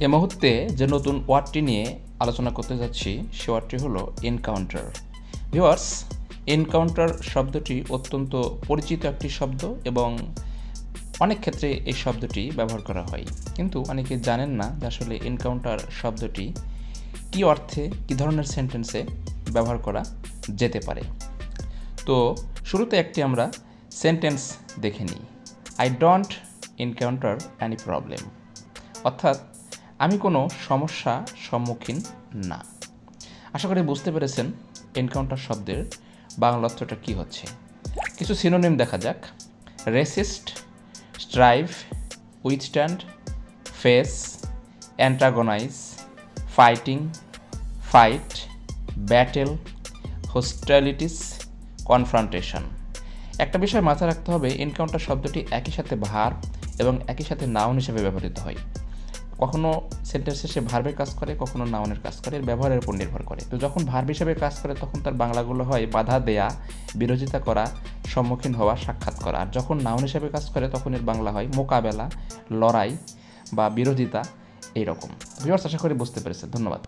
এ মুহূর্তে যে নতুন ওয়ার্ডটি নিয়ে আলোচনা করতে যাচ্ছি সে ওয়ার্ডটি হলো এনকাউন্টার। ভিউয়ার্স, এনকাউন্টার শব্দটি অত্যন্ত পরিচিত একটি শব্দ এবং অনেক ক্ষেত্রে এই শব্দটি ব্যবহার করা হয়, কিন্তু অনেকে জানেন না যে আসলে এনকাউন্টার শব্দটি কী অর্থে, কী ধরনের সেন্টেন্সে ব্যবহার করা যেতে পারে। তো শুরুতে একটি আমরা সেন্টেন্স দেখে নিই। I don't encounter any problem, অর্থাৎ আমি কোনো সমস্যা সম্মুখীন না। আশা করি বুঝতে পেরেছেন এনকাউন্টার শব্দের বাংলা অর্থটা কী হচ্ছে। কিছু সিনোনিম দেখা যাক। Resist, strive, withstand, face, antagonise, fighting, fight, battle, hostilities, confrontation. একটা বিষয় মাথায় রাখতে হবে, এনকাউন্টার শব্দটি একই সাথে ভার্ব এবং একই সাথে নাউন হিসেবে ব্যবহৃত হয়। কখনো সেন্টেন্স শেষে ভার্বের কাজ করে, কখনো নাউনের কাজ করে, এর ব্যবহারের উপর নির্ভর করে। তো যখন ভার্ব হিসেবে কাজ করে তখন তার বাংলাগুলো হয় বাধা দেয়া, বিরোধিতা করা, সম্মুখীন হওয়া, সাক্ষাৎ করা। আর যখন নাউন হিসেবে কাজ করে তখন এর বাংলা হয় মোকাবেলা, লড়াই বা বিরোধিতা, এইরকম। ভিউয়ার্স, আশা করি বুঝতে পেরেছেন। ধন্যবাদ।